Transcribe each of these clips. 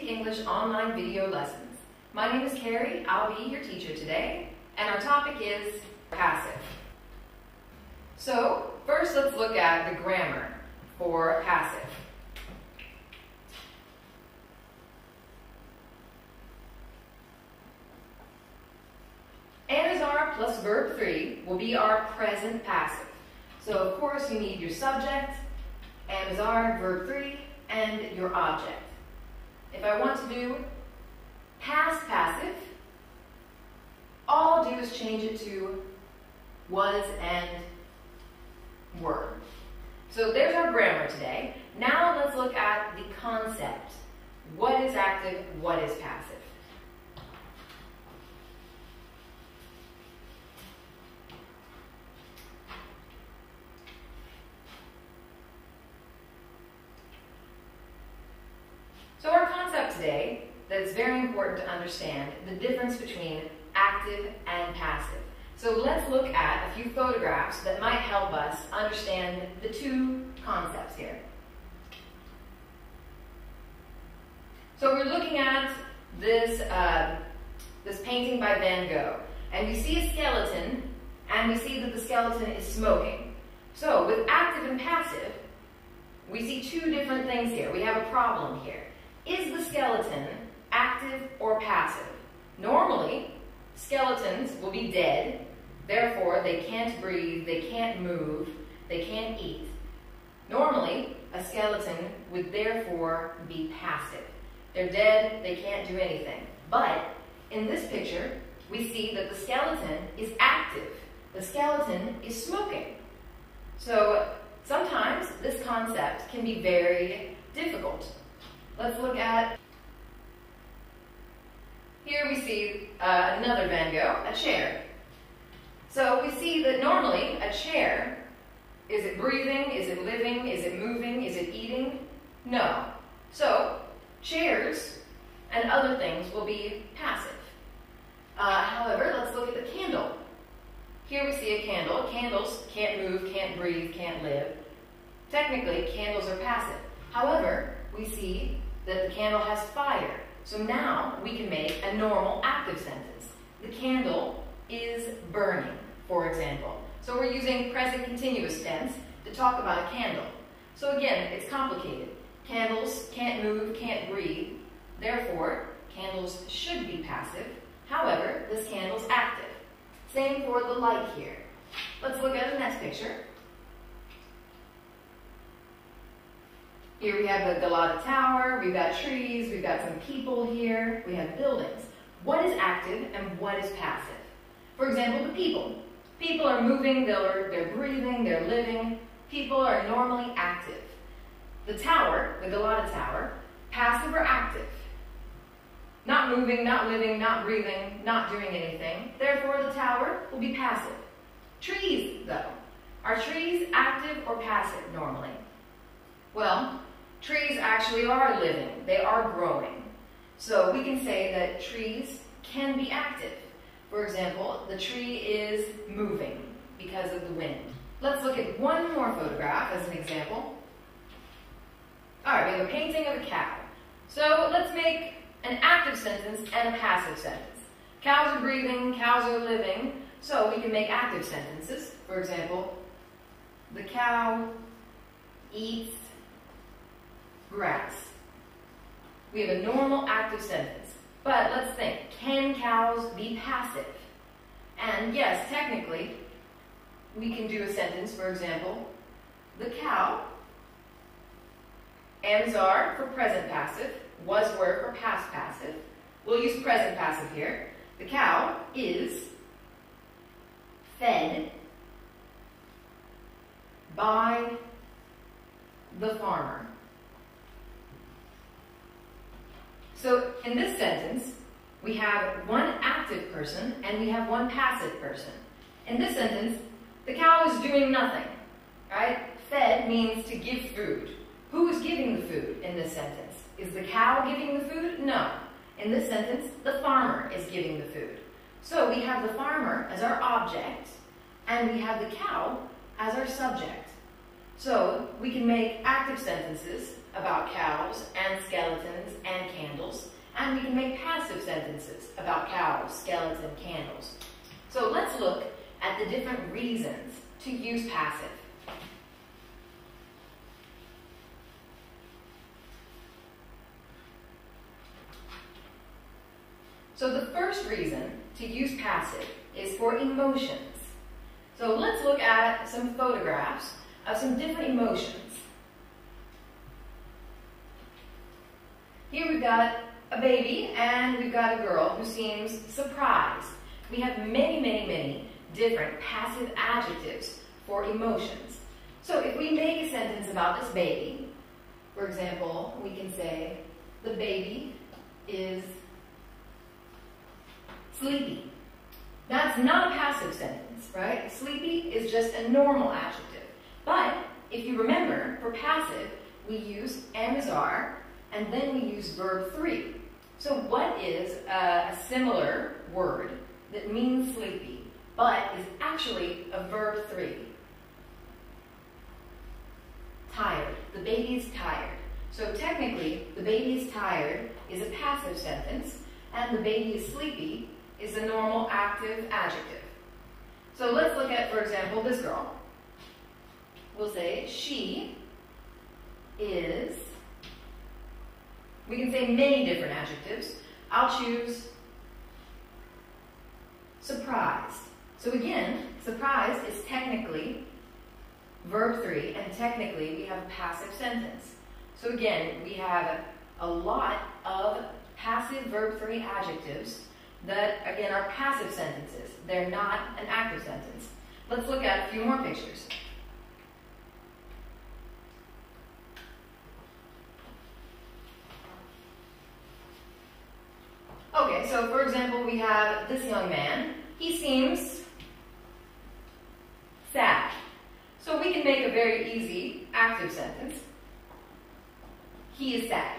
Speak English online video lessons. My name is Carrie, I'll be your teacher today, and our topic is passive. So, first let's look at the grammar for passive. And plus verb 3 will be our present passive. So of course you need your subject, and verb 3, and your object. If I want to do past passive, all I'll do is change it to was and were. So there's our grammar today. Now let's look at the concept. What is active? What is passive? So our concept today, that it's very important to understand the difference between active and passive. So let's look at a few photographs that might help us understand the two concepts here. So we're looking at this, this painting by Van Gogh, and we see a skeleton, and we see that the skeleton is smoking. So with active and passive, we see two different things here. We have a problem here. Is the skeleton active or passive? Normally, skeletons will be dead, therefore they can't breathe, they can't move, they can't eat. Normally, a skeleton would therefore be passive. They're dead, they can't do anything. But in this picture, we see that the skeleton is active. The skeleton is smoking. So sometimes this concept can be very difficult. Let's look at, here we see another Van Gogh, a chair. So we see that normally a chair, is it breathing, is it living, is it moving, is it eating? No. So chairs and other things will be passive. However, let's look at the candle. Here we see a candle. Candles can't move, can't breathe, can't live. Technically, candles are passive. However, we see that the candle has fire. So now we can make a normal active sentence. The candle is burning, for example. So we're using present continuous tense to talk about a candle. So again, it's complicated. Candles can't move, can't breathe. Therefore, candles should be passive. However, this candle's active. Same for the light here. Let's look at the next picture. Here we have the Galata Tower, we've got trees, we've got some people here, we have buildings. What is active and what is passive? For example, the people. People are moving, they're breathing, they're living. People are normally active. The tower, the Galata Tower, passive or active? Not moving, not living, not breathing, not doing anything. Therefore, the tower will be passive. Trees, though. Are trees active or passive normally? Well, trees actually are living. They are growing. So we can say that trees can be active. For example, the tree is moving because of the wind. Let's look at one more photograph as an example. All right, we have a painting of a cow. So let's make an active sentence and a passive sentence. Cows are breathing, cows are living, so we can make active sentences. For example, the cow eats grass. We have a normal active sentence. But let's think, can cows be passive? And yes, technically, we can do a sentence, for example, the cow, ands are for present passive, was, were for past passive. We'll use present passive here. The cow is fed by the farmer. So in this sentence, we have one active person and we have one passive person. In this sentence, the cow is doing nothing, right? Fed means to give food. Who is giving the food in this sentence? Is the cow giving the food? No. In this sentence, the farmer is giving the food. So we have the farmer as our object, and we have the cow as our subject. So we can make active sentences about cows and skeletons and candles, and we can make passive sentences about cows, skeleton, candles. So let's look at the different reasons to use passive. So the first reason to use passive is for emotions. So let's look at some photographs of some different emotions. Here we've got a baby and we've got a girl who seems surprised. We have many different passive adjectives for emotions. So if we make a sentence about this baby, for example, we can say, the baby is sleepy. That's not a passive sentence, right? Sleepy is just a normal adjective. But if you remember, for passive, we use am is are, and then we use verb 3. So what is a similar word that means sleepy, but is actually a verb 3? Tired. The baby's tired. So technically, the baby is tired is a passive sentence, and the baby is sleepy is a normal active adjective. So let's look at, for example, this girl. We'll say she is, we can say many different adjectives. I'll choose surprised. So again, surprised is technically verb 3, and technically we have a passive sentence. So again, we have a lot of passive verb 3 adjectives that, again, are passive sentences. They're not an active sentence. Let's look at a few more pictures. Okay, so for example, we have this young man. He seems sad. So we can make a very easy active sentence. He is sad.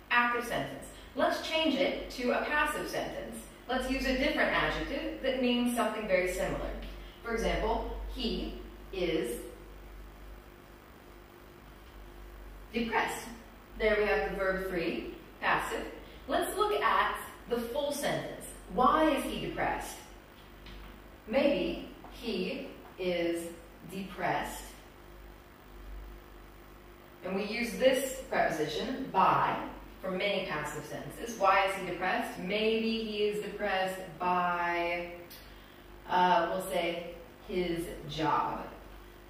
Active sentence. Let's change it to a passive sentence. Let's use a different adjective that means something very similar. For example, he is depressed. There we have the verb 3, passive. Let's look at the full sentence. Why is he depressed? Maybe he is depressed. And we use this preposition, by, for many passive sentences. Why is he depressed? Maybe he is depressed by, we'll say, his job.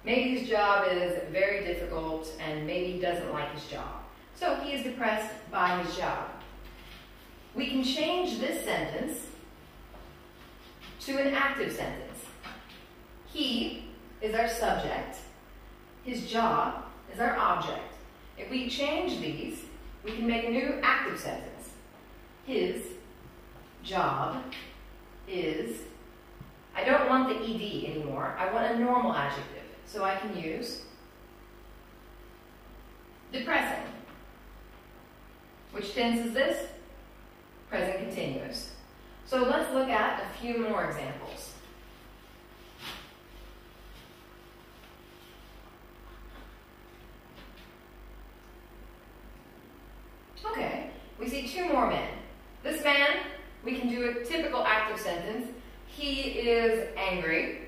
Maybe his job is very difficult and maybe he doesn't like his job. So he is depressed by his job. We can change this sentence to an active sentence. He is our subject. His job is our object. If we change these, we can make a new active sentence. His job is, I don't want the ed anymore. I want a normal adjective. So I can use depressing. Which tense is this? Present continuous. So let's look at a few more examples. Okay, we see two more men. This man, we can do a typical active sentence. He is angry.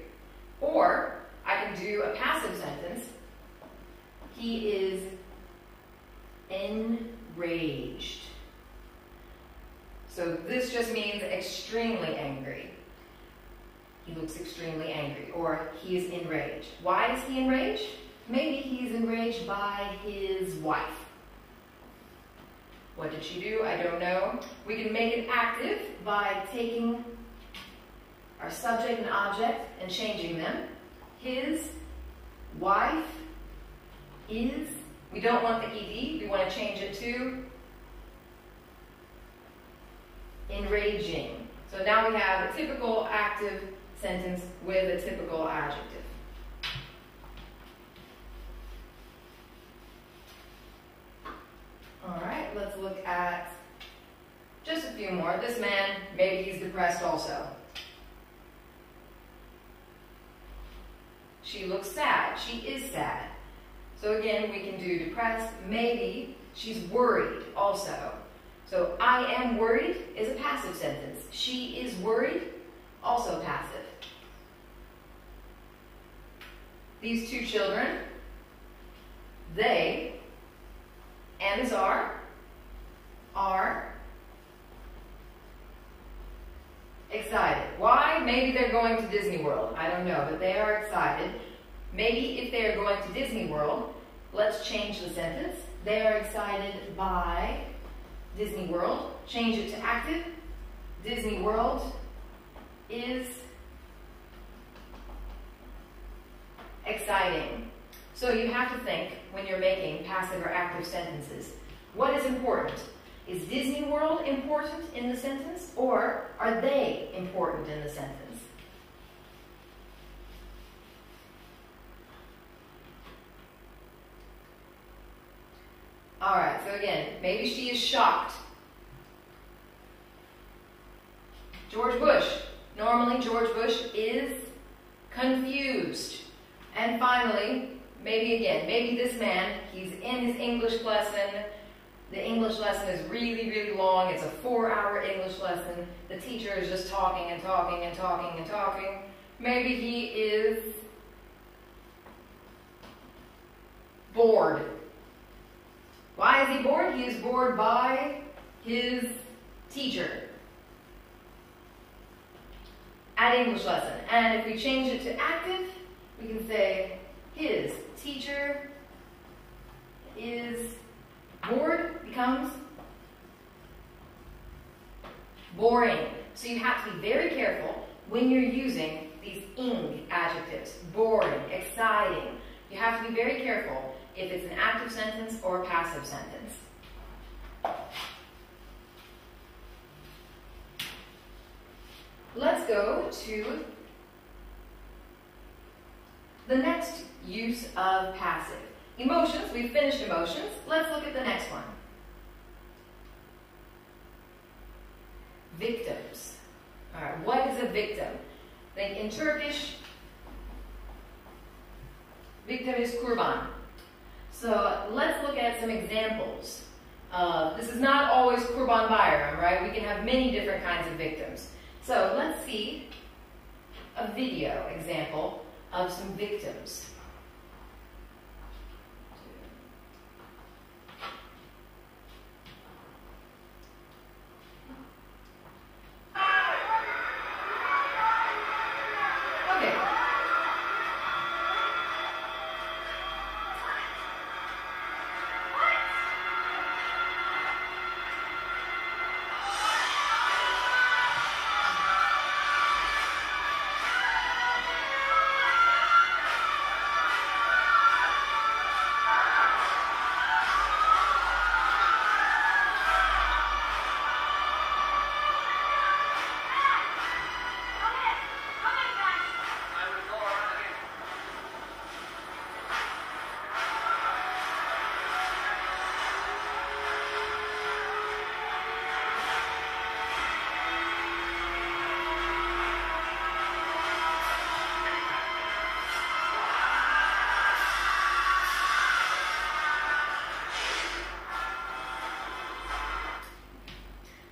Or I can do a passive sentence. He is enraged. So this just means extremely angry. He looks extremely angry. Or he is enraged. Why is he enraged? Maybe he's enraged by his wife. What did she do? I don't know. We can make it active by taking our subject and object and changing them. His wife is, we don't want the ed, we want to change it to enraging. So now we have a typical active sentence with a typical adjective. Alright, let's look at just a few more. This man, maybe he's depressed also. She looks sad. She is sad. So again, we can do depressed. Maybe she's worried also. So I am worried is a passive sentence. She is worried, also passive. These two children, they, and is are excited. Why? Maybe they're going to Disney World. I don't know, but they are excited. Maybe if they are going to Disney World, let's change the sentence. They are excited by Disney World. Change it to active. Disney World is exciting. So you have to think when you're making passive or active sentences. What is important? Is Disney World important in the sentence, or are they important in the sentence? All right, so again, maybe she is shocked. George Bush. Normally, George Bush is confused. And finally, maybe again, maybe this man, he's in his English lesson. The English lesson is really, really long. It's a 4-hour English lesson. The teacher is just talking and talking and talking and talking. Maybe he is bored. Why is he bored? He is bored by his teacher at English lesson. And if we change it to active, we can say his teacher is bored, becomes boring. So you have to be very careful when you're using these ing adjectives. Boring, exciting. You have to be very careful if it's an active sentence or a passive sentence. Let's go to the next use of passive. Emotions, we've finished emotions. Let's look at the next one. Victims. All right, what is a victim? Think in Turkish, victim is kurban. So let's look at some examples. This is not always Kurban Bayram, right? We can have many different kinds of victims. So let's see a video example of some victims.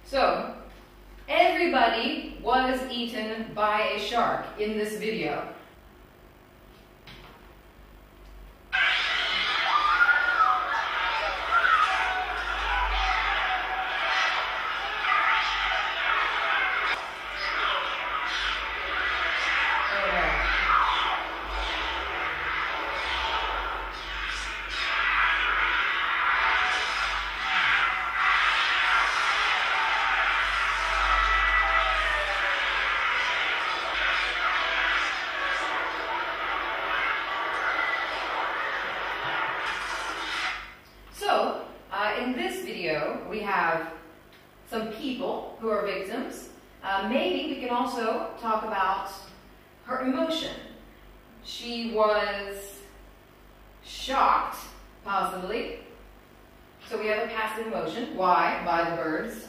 So, everybody was eaten by a shark in this video. In this video, we have some people who are victims. Maybe we can also talk about her emotion. She was shocked, possibly. So we have a passive emotion. Why? By the birds.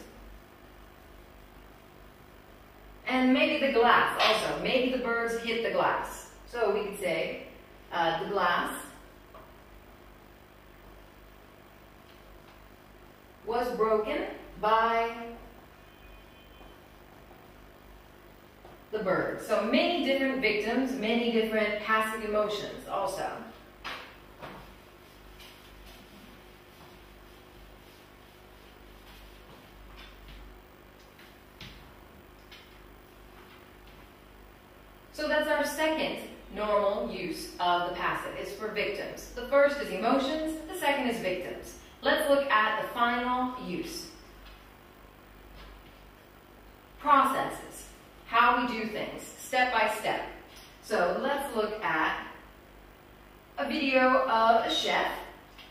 And maybe the glass also. Maybe the birds hit the glass. So we could say the glass was broken by the bird. So many different victims, many different passive emotions also. So that's our second normal use of the passive. It's for victims. The first is emotions, the second is victims. Let's look at the final use. Processes. How we do things, step by step. So let's look at a video of a chef,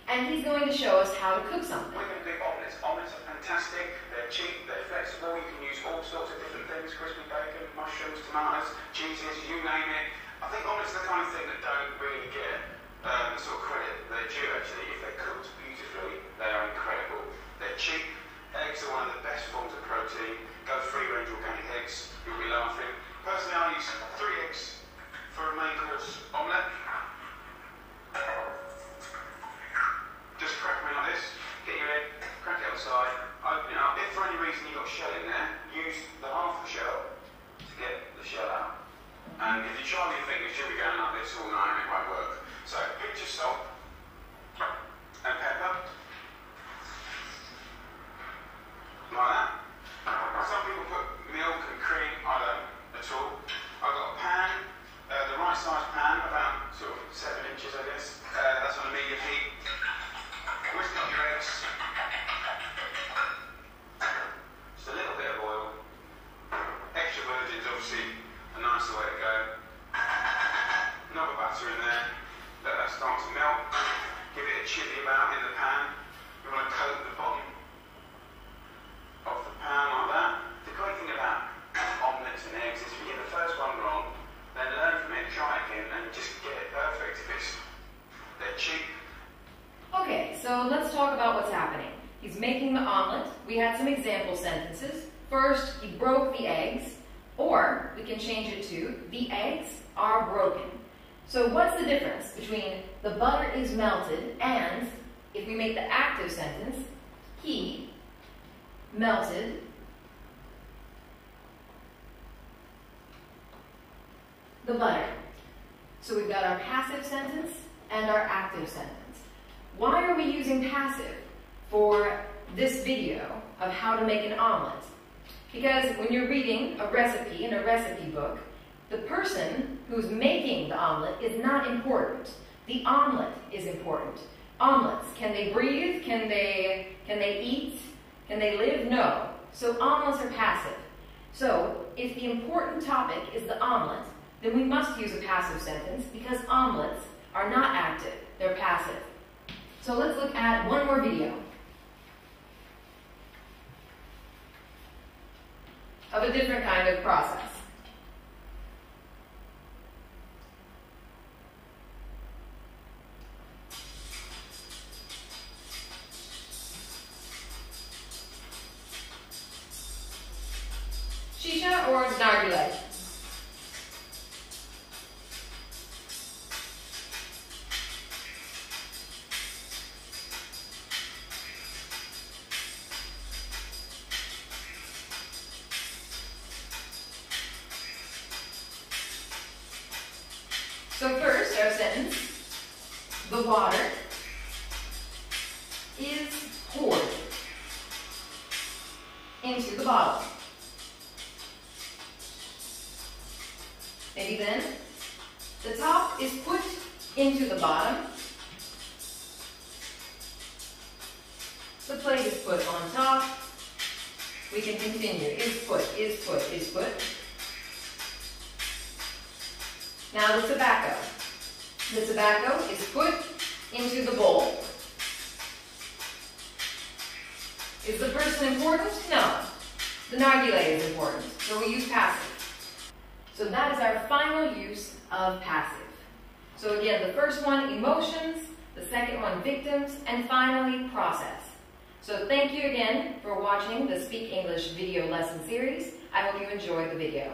and he's going to show us how to cook something. We're going to do omelets. Omelets are fantastic. They're cheap, they're flexible. You can use all sorts of different things: crispy bacon, mushrooms, tomatoes, cheeses, you name it. I think omelets are the kind of thing that don't really get the sort of credit they're due, actually. If they're cooked beautifully, they are incredible. They're cheap. Eggs are one of the best forms of protein. Go free-range organic eggs. You'll be laughing. Personally, I use 3 eggs for a main course omelette. Just crack them in like this. Get your egg, crack it outside, open it up. If for any reason you've got shell in there, use the half the shell to get the shell out. And if you try with your fingers, you'll be going like this all night and it won't work. So, pinch of salt and pepper. Like that. Some people put milk and cream, I don't at all. I've got a pan, the right size pan, about sort of 7 inches I guess. That's on a medium heat. Whisk up your eggs. Just a little bit of oil. Extra virgin's obviously a nicer way to go. Another butter in there. Let that start to melt. Give it a chilli about in the pan. You want to coat the bottom of the pan like that. The great thing about omelettes and eggs is if you get the first one wrong, then learn from it, try it again, and just get it perfect. They're cheap. Okay, so let's talk about what's happening. He's making the omelet. We had some example sentences. First, he broke the eggs, or we can change it to, the eggs are broken. So what's the difference between the butter is melted and, if we make the active sentence, he melted the butter. So we've got our passive sentence and our active sentence. Why are we using passive for this video of how to make an omelet? Because when you're reading a recipe in a recipe book, the person who's making the omelet is not important. The omelet is important. Omelets, can they breathe? Can they eat? Can they live? No. So omelets are passive. So if the important topic is the omelet, then we must use a passive sentence because omelets are not active, they're passive. So let's look at one more video of a different kind of process. Shisha or nargileh? So first, our sentence, the water is poured into the bottle. Maybe then, the top is put into the bottom. The plate is put on top. We can continue. Is put, is put, is put. Now the tobacco. The tobacco is put into the bowl. Is the person important? No. The nargileh is important, so we use passive. So that is our final use of passive. So again, the first one, emotions, the second one, victims, and finally, process. So thank you again for watching the Speak English video lesson series. I hope you enjoyed the video.